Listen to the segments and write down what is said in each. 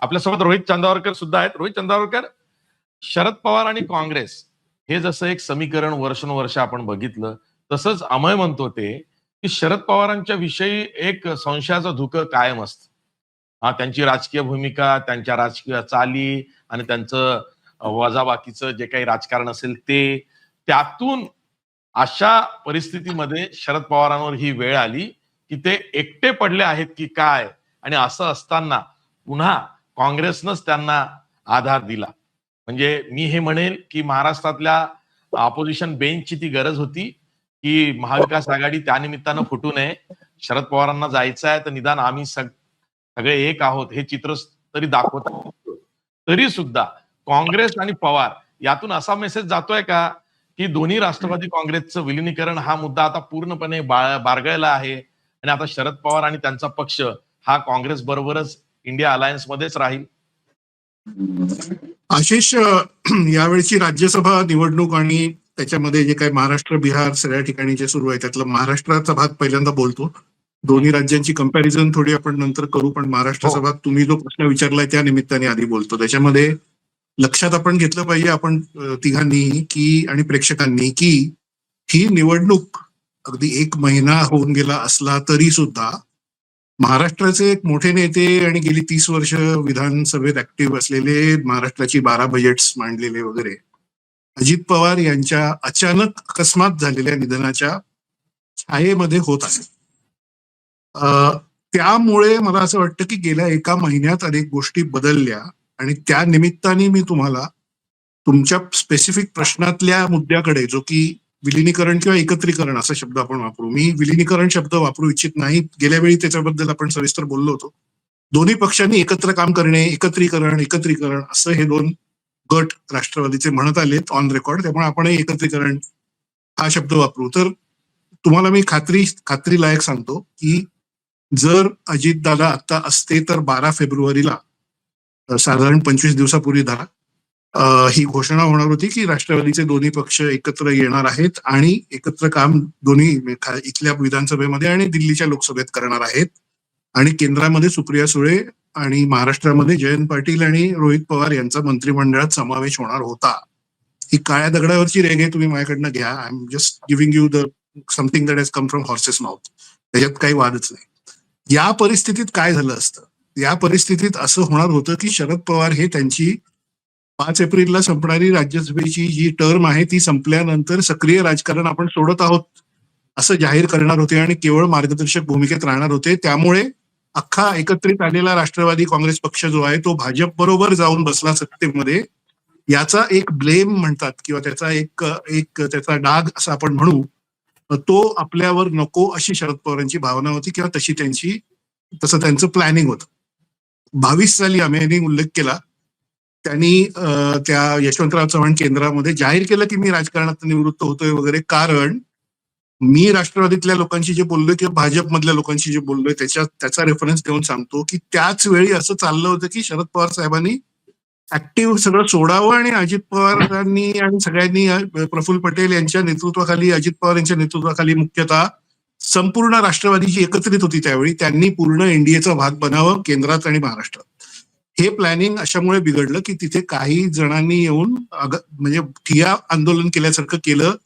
आपल्यासोबत रोहित चंदावरकर सुद्धा आहेत. रोहित चंदावरकर, शरद पवार आणि काँग्रेस हे जसं एक समीकरण वर्षानुवर्ष आपण बघितलं, तसंच अमय म्हणतो ते, की शरद पवारांच्या विषयी एक संशयाचं धुकं कायम असतं. त्यांची राजकीय भूमिका, त्यांच्या राजकीय चाली आणि त्यांचं वजाबाकीचं जे काही राजकारण असेल ते. त्यातून अशा परिस्थितीमध्ये शरद पवारांवर ही वेळ आली, की ते एकटे पडले आहेत की काय? आणि असं असताना पुन्हा काँग्रेसनंच त्यांना आधार दिला. म्हणजे मी हे म्हणेल, की महाराष्ट्रातल्या ऑपोझिशन बेंचची ती गरज होती, की महाविकास आघाडी त्यानिमित्तानं फुटू नये. शरद पवारांना जायचं आहे, तर निदान आम्ही सगळे एक आहोत हे चित्र तरी दाखवत. तरी सुद्धा काँग्रेस आणि पवार यातून असा मेसेज जातोय का, की दोन्ही राष्ट्रवादी काँग्रेसचं विलिनीकरण हा मुद्दा आता पूर्णपणे बारगळला आहे आणि आता शरद पवार आणि त्यांचा पक्ष हा काँग्रेस बरोबरच इंडिया अलायन्स मध्येच राहील? आशिष, यावेळची राज्यसभा निवडणूक आणि त्याच्यामध्ये जे काही महाराष्ट्र बिहार सगळ्या ठिकाणी जे सुरू आहे त्यातला महाराष्ट्राचा भाग पहिल्यांदा बोलतो. दोन्ही राज्यांची कंपॅरिझन थोडी आपण नंतर करू, पण महाराष्ट्राचा भाग तुम्ही जो प्रश्न विचारलाय त्या निमित्ताने आधी बोलतो. त्याच्यामध्ये लक्षात आपण घेतलं पाहिजे आपण तिघांनी की आणि प्रेक्षकांनी की ही निवडणूक अगदी 1 महिना होऊन गेला असला तरी सुद्धा महाराष्ट्राचे एक मोठे नेते आणि गेली 30 वर्ष विधानसभेत ऍक्टिव्ह असलेले, महाराष्ट्राची 12 बजेट्स मांडलेले वगैरे अजित पवार यांच्या अचानक अकस्मात झालेल्या निधनाच्या छायेमध्ये होत आहे. त्यामुळे मला असं वाटतं की गेल्या 1 महिन्यात अनेक गोष्टी बदलल्या आणि त्या निमित्ताने मी तुम्हाला तुमच्या स्पेसिफिक प्रश्नातल्या मुद्द्याकडे, जो की विलिनीकरण किंवा एकत्रीकरण असा शब्द आपण वापरू, मी विलिनीकरण शब्द वापरू इच्छित नाही. गेल्या वेळी त्याच्याबद्दल आपण सविस्तर बोललो होतो. दोन्ही पक्षांनी एकत्र काम करणे, एकत्रीकरण असं हे 2 गट राष्ट्रवादीचे म्हणत आलेत ऑन रेकॉर्ड. त्यामुळे आपणही एकत्रीकरण हा शब्द वापरू. तर तुम्हाला मी खात्रीलायक सांगतो की जर अजितदादा आता असते तर 12 फेब्रुवारीला साधारण 25 दिवसापूर्वी ही घोषणा होणार होती की राष्ट्रवादीचे दोन्ही पक्ष एकत्र येणार आहेत आणि एकत्र काम दोन्ही इथल्या विधानसभेमध्ये आणि दिल्लीच्या लोकसभेत करणार आहेत आणि केंद्रामध्ये सुप्रिया सुळे आणि महाराष्ट्रामध्ये जयंत पाटील आणि रोहित पवार यांचा मंत्रिमंडळात समावेश होणार होता. ही काळ्या दगडावरची रेघ आहे, तुम्ही माझ्याकडनं घ्या. I am just giving you the something that has come from horses mouth. त्याच्यात काही वादच नाही. या परिस्थितीत काय झालं असतं? या परिस्थितीत असं होणार होतं की शरद पवार हे त्यांची 5 एप्रिलला संपणारी राज्यसभेची जी टर्म आहे ती संपल्यानंतर सक्रिय राजकारण आपण सोडत आहोत असं जाहीर करणार होते आणि केवळ मार्गदर्शक भूमिकेत राहणार होते. त्यामुळे अख्खा एकत्रित आलेला राष्ट्रवादी काँग्रेस पक्ष जो आहे तो भाजप बरोबर जाऊन बसला सत्तेमध्ये. याचा एक ब्लेम म्हणतात किंवा त्याचा एक त्याचा डाग असं आपण म्हणू, तो आपल्यावर नको अशी शरद पवारांची भावना होती किंवा तसं त्यांचं प्लॅनिंग होतं. 22 साली आम्ही उल्लेख केला, त्यांनी त्या यशवंतराव चव्हाण केंद्रामध्ये जाहीर केलं की मी राजकारणात निवृत्त होतोय वगैरे. कारण मी राष्ट्रवादीतल्या लोकांशी जे बोललोय किंवा भाजपमधल्या लोकांशी जे बोललोय त्याचा रेफरन्स देऊन सांगतो की त्याच वेळी असं चाललं होतं की शरद पवार साहेबांनी ऍक्टिव्ह सगळं सोडावं आणि अजित पवारांनी आणि सगळ्यांनी प्रफुल्ल पटेल यांच्या नेतृत्वाखाली, अजित पवार यांच्या नेतृत्वाखाली मुख्यतः संपूर्ण राष्ट्रवादीची एकत्रित होती त्यावेळी, त्यांनी पूर्ण एनडीएचा भाग बनावं केंद्रात आणि महाराष्ट्रात. हे प्लॅनिंग अशामुळे बिघडलं की तिथे काही जणांनी येऊन म्हणजे ठिय्या आंदोलन केल्यासारखं केलं.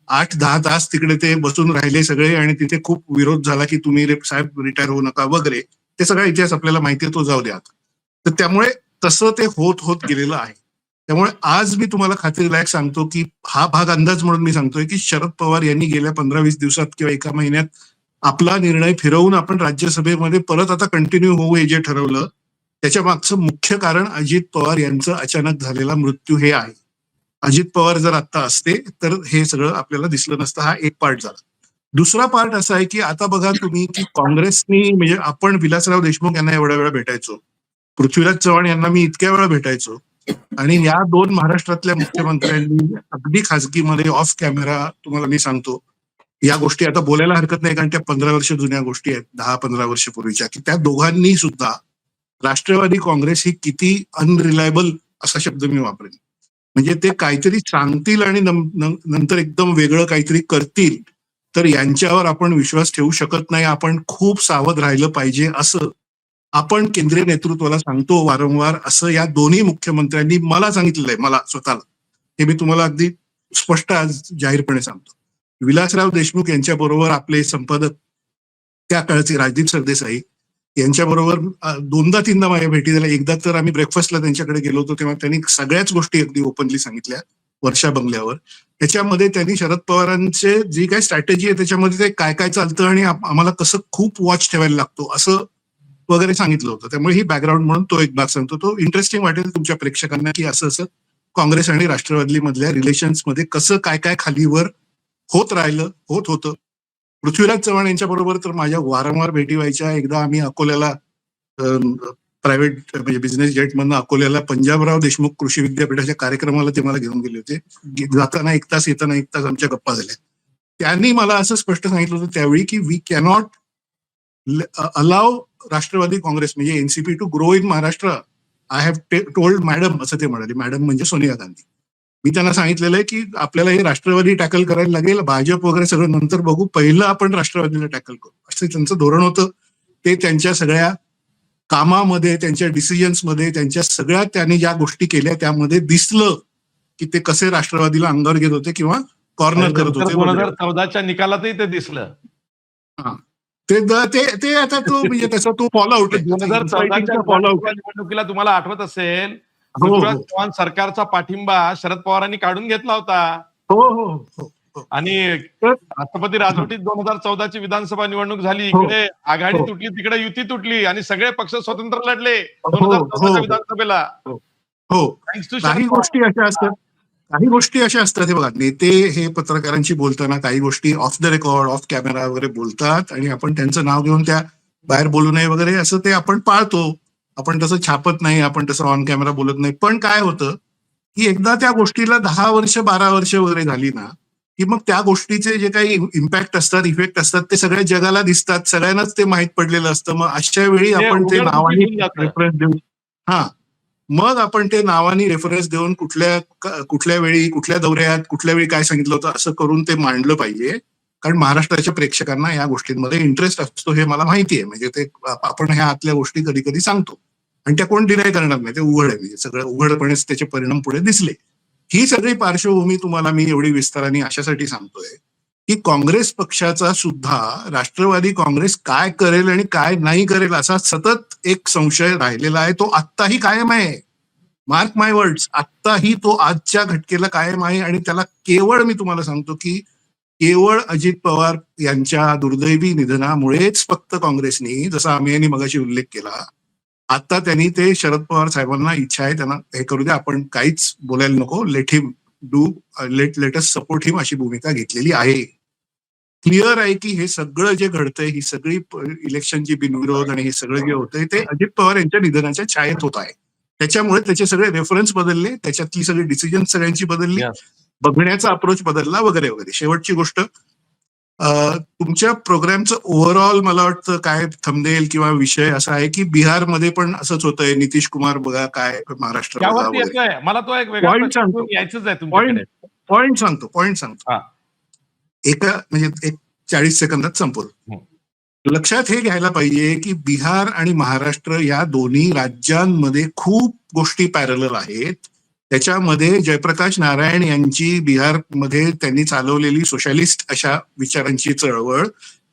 8-10 तास तिकडे ते बसून राहिले सगळे आणि तिथे खूप विरोध झाला की तुम्ही साहेब रिटायर होऊ नका वगैरे. ते सगळा इतिहास आपल्याला माहिती आहे, तो जाऊ द्या. तर त्यामुळे तसं ते होत गेलेलं आहे. त्यामुळे आज मी तुम्हाला खात्रीलायक सांगतो की हा भाग अंदाज म्हणून मी सांगतोय की शरद पवार यांनी गेल्या 15-20 दिवसात किंवा 1 महिन्यात आपला निर्णय फिरवून आपण राज्यसभेमध्ये परत आता कंटिन्यू होऊ हे जे ठरवलं, त्याच्या मागचं मुख्य कारण अजित पवार यांचं अचानक झालेला मृत्यू हे आहे. अजित पवार जर आता असते तर हे सगळं आपल्याला दिसलं नसतं. हा एक पार्ट झाला. दुसरा पार्ट असा आहे की आता बघा तुम्ही की काँग्रेसनी, म्हणजे आपण विलासराव देशमुख यांना एवढ्या वेळा भेटायचो, पृथ्वीराज चव्हाण यांना मी इतक्या वेळा भेटायचो आणि या 2 महाराष्ट्रातल्या मुख्यमंत्र्यांनी अगदी खासगीमध्ये ऑफ कॅमेरा तुम्हाला मी सांगतो, या गोष्टी आता बोलायला हरकत नाही कारण त्या 15 वर्ष जुन्या गोष्टी आहेत, 10-15 वर्ष पूर्वीच्या, की त्या दोघांनी सुद्धा राष्ट्रवादी काँग्रेस ही किती अनरिलायबल असा शब्द मी वापरेन. म्हणजे ते काहीतरी सांगतील आणि नंतर एकदम वेगळं काहीतरी करतील, तर यांच्यावर आपण विश्वास ठेवू शकत नाही. आपण खूप सावध राहिलं पाहिजे असं आपण केंद्रीय नेतृत्वाला सांगतो वारंवार, असं या दोन्ही मुख्यमंत्र्यांनी मला सांगितलेलं आहे, मला स्वतःला. हे मी तुम्हाला अगदी स्पष्ट आज जाहीरपणे सांगतो. विलासराव देशमुख यांच्याबरोबर आपले संपादक त्या काळचे राजदीप सरदेसाई यांच्याबरोबर दोनदा तीनदा माझ्या भेटी झाल्या. एकदा तर आम्ही ब्रेकफास्टला त्यांच्याकडे गेलो होतो, तेव्हा त्यांनी सगळ्याच गोष्टी अगदी ओपनली सांगितल्या वर्षा बंगल्यावर. त्याच्यामध्ये त्यांनी शरद पवारांचे जी काही स्ट्रॅटेजी आहे त्याच्यामध्ये ते काय काय चालतं आणि आम्हाला कसं खूप वॉच ठेवायला लागतो असं वगैरे सांगितलं होतं. त्यामुळे ही बॅकग्राऊंड म्हणून तो एक भाग सांगतो. तो इंटरेस्टिंग वाटेल तुमच्या प्रेक्षकांना की असं असं काँग्रेस आणि राष्ट्रवादी मधल्या रिलेशन्स मध्ये कसं काय काय खालीवर होत राहिलं, होत होतं. पृथ्वीराज चव्हाण यांच्याबरोबर तर माझ्या वारंवार भेटी व्हायच्या. एकदा आम्ही अकोल्याला प्रायव्हेट म्हणजे बिझनेस जेटमधनं अकोल्याला पंजाबराव देशमुख कृषी विद्यापीठाच्या कार्यक्रमाला ते मला घेऊन गेले होते. जाताना 1 तास, येताना 1 तास आमच्या गप्पा झाल्या. त्यांनी मला असं स्पष्ट सांगितलं होतं त्यावेळी की we cannot allow Rashtravadi Congress म्हणजे NCP to grow in Maharashtra. I have told madam, असं ते म्हणाले. मॅडम म्हणजे सोनिया गांधी. मी त्यांना सांगितलेलं आहे की आपल्याला हे राष्ट्रवादी टॅकल करायला लागेल, भाजप वगैरे सगळं नंतर बघू, पहिलं आपण राष्ट्रवादीला टॅकल करू, असं त्यांचं धोरण होतं. ते त्यांच्या सगळ्या कामामध्ये, त्यांच्या डिसिजन्समध्ये, त्यांच्या सगळ्या त्यांनी ज्या गोष्टी केल्या त्यामध्ये दिसलं की ते कसे राष्ट्रवादीला अंगावर घेत होते किंवा कॉर्नर करत होते. 2014च्या निकालातही ते दिसलं. हा, ते आता तो म्हणजे त्याचा तो फॉलोआउट आहे. 2014च्या फॉलोआउट निवडणुकीला तुम्हाला आठवत असेल, हो पृथ्वीराज हो चव्हाण सरकारचा पाठिंबा शरद पवारांनी काढून घेतला होता. हो हो हो हो. आणि तर राष्ट्रपती राजवटीत 2014ची विधानसभा निवडणूक झाली. हो इकडे आघाडी हो तुटली, तिकडे युती तुटली आणि सगळे पक्ष स्वतंत्र लढले हो 2014च्या हो विधानसभेला. हो हो. थँक्स टू काही शरद गोष्टी अशा पवार. असतात, काही गोष्टी अशा असतात. हे बघा, नेते हे पत्रकारांशी बोलताना काही गोष्टी of the record, off camera वगैरे बोलतात आणि आपण त्यांचं नाव घेऊन त्या बाहेर बोलू नये वगैरे असं ते आपण पाळतो. आपण तसं छापत नाही, आपण तसं ऑन कॅमेरा बोलत नाही. पण काय होतं की एकदा त्या गोष्टीला 10 वर्ष 12 वर्ष वगैरे झाली ना, की मग त्या गोष्टीचे जे काही इम्पॅक्ट असतात, इफेक्ट असतात, ते सगळ्या जगाला दिसतात, सगळ्यांनाच ते माहीत पडलेलं असतं. मग अशा वेळी ते आपण ते उघडकीस नावाने होऊन जातं. रेफरन्स देऊ. हा, मग आपण ते नावानी रेफरन्स देऊन कुठल्या वेळी, कुठल्या दौऱ्यात, कुठल्या वेळी काय सांगितलं होतं असं करून ते मांडलं पाहिजे. कारण महाराष्ट्राच्या प्रेक्षकांना या गोष्टींमध्ये इंटरेस्ट असतो हे मला माहिती आहे. म्हणजे ते आपण ह्या आतल्या गोष्टी कधी कधी सांगतो आणि त्या कोण डिनाय करणार नाही. ते उघड आहे, म्हणजे सगळं उघडपणेच त्याचे परिणाम पुढे दिसले. ही सगळी पार्श्वभूमी तुम्हाला मी एवढी विस्ताराने अशासाठी सांगतोय की काँग्रेस पक्षाचा सुद्धा राष्ट्रवादी काँग्रेस काय करेल आणि काय नाही करेल असा सतत एक संशय राहिलेला आहे. तो आत्ताही कायम आहे. मार्क माय वर्ड्स, आत्ताही तो आजच्या घटकेला कायम आहे. आणि त्याला केवळ मी तुम्हाला सांगतो की केवळ अजित पवार यांच्या दुर्दैवी निधनामुळेच फक्त काँग्रेसनी, जसा आम्ही यांनी मगाशी उल्लेख केला, आता त्यांनी ते शरद पवार साहेबांना इच्छा आहे त्यांना हे करू द्या, आपण काहीच बोलायला नको, let him do, let us support him, अशी भूमिका घेतलेली आहे. क्लिअर आहे की हे सगळं जे घडतंय, ही सगळी इलेक्शनची बिनविरोध आणि हे सगळं जे होतंय ते अजित पवार यांच्या निधनाच्या छायेत होत आहे. त्याच्यामुळे त्याचे सगळे रेफरन्स बदलले, त्याच्यातली सगळी डिसिजन सगळ्यांची बदलली, Yes. बघण्याचा अप्रोच बदलला वगैरे वगैरे. शेवटची गोष्ट, तुमच्या प्रोग्रामचं ओव्हरऑल मला वाटतं काय थंबनेल किंवा विषय असा आहे की बिहारमध्ये पण असंच होतंय, नितीश कुमार बघा काय, महाराष्ट्र बघा त्यावरती वगैरे. येतोय. मला तो एक वेगळा पॉइंट प्रश्न सांगतो, घेऊन यायचंच आहे तुमच्याकडे. पॉइंट सांगतो. हा. एका म्हणजे एक 40 सेकंदात संपवलं. हं. लक्षात हे घ्यायला पाहिजे की बिहार आणि महाराष्ट्र या दोन्ही राज्यांमध्ये खूप गोष्टी पॅरलल आहेत. त्याच्यामध्ये जयप्रकाश नारायण यांची बिहारमध्ये त्यांनी चालवलेली सोशलिस्ट अशा विचारांची चळवळ,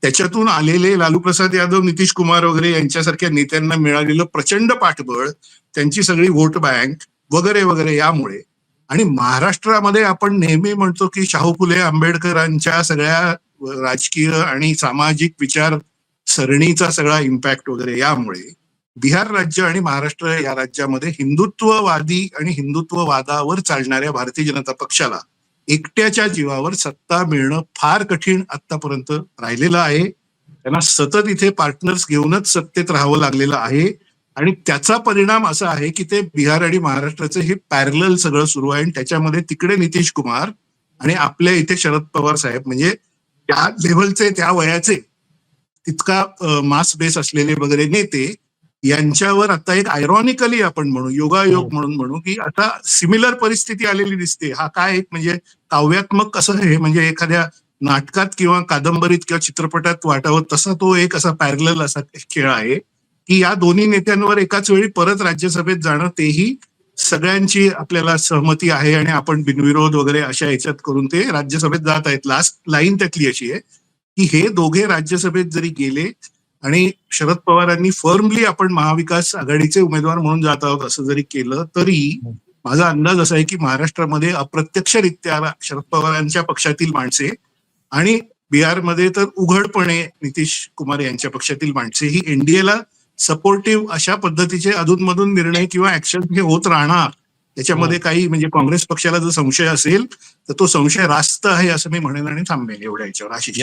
त्याच्यातून आलेले लालू प्रसाद यादव, नितीश कुमार वगैरे यांच्यासारख्या नेत्यांना मिळालेलं प्रचंड पाठबळ, त्यांची सगळी व्होट बँक वगैरे वगैरे यामुळे. आणि महाराष्ट्रामध्ये आपण नेहमी म्हणतो की शाहू फुले आंबेडकरांच्या सगळ्या राजकीय आणि सामाजिक विचार सरणीचा सगळा इम्पॅक्ट वगैरे यामुळे बिहार राज्य आणि महाराष्ट्र या राज्यामध्ये हिंदुत्ववादी आणि हिंदुत्ववादावर चालणाऱ्या भारतीय जनता पक्षाला एकट्याच्या जीवावर सत्ता मिळणं फार कठीण आतापर्यंत राहिलेलं आहे. त्यांना सतत इथे पार्टनर्स घेऊनच सत्तेत राहावं लागलेलं आहे. आणि त्याचा परिणाम असा आहे की ते बिहार आणि महाराष्ट्राचं हे पॅरलल सगळं सुरू आहे. आणि त्याच्यामध्ये तिकडे नितीश कुमार आणि आपल्या इथे शरद पवार साहेब, म्हणजे त्या लेव्हलचे, त्या वयाचे, तितका मास बेस असलेले वगैरे नेते, यांच्यावर आता एक आयरॉनिकली आपण म्हणू, योगायोग म्हणून म्हणू की आता सिमिलर परिस्थिती आलेली दिसते. हा काय एक म्हणजे काव्यात्मक कसं हे, म्हणजे एखाद्या नाटकात किंवा कादंबरीत किंवा चित्रपटात वाटावं तसा तो एक असा पॅरलल असा खेळ आहे. की या दोन्ही नेत्यांवर एकाच वेळी परत राज्यसभेत जाणं, तेही सगळ्यांची आपल्याला सहमती आहे आणि आपण बिनविरोध वगैरे अशा याच्यात करून ते राज्यसभेत जात आहेत. लास्ट लाईन त्यातली अशी आहे की हे दोघे राज्यसभेत जरी गेले आणि शरद पवारांनी फर्मली आपण महाविकास आघाडीचे उमेदवार म्हणून जात आहोत असं जरी केलं, तरी माझा अंदाज असा आहे की महाराष्ट्रामध्ये अप्रत्यक्षरित्या शरद पवारांच्या पक्षातील माणसे आणि बिहारमध्ये तर उघडपणे नितीश कुमार यांच्या पक्षातील माणसे ही एनडीएला सपोर्टिव्ह अशा पद्धतीचे अधूनमधून निर्णय किंवा ऍक्शन हे होत राहणार. त्याच्यामध्ये काही म्हणजे काँग्रेस पक्षाला जर संशय असेल तर तो संशय रास्त आहे असं मी म्हणेन आणि थांबेन एवढ्या याच्यावर. आशिष.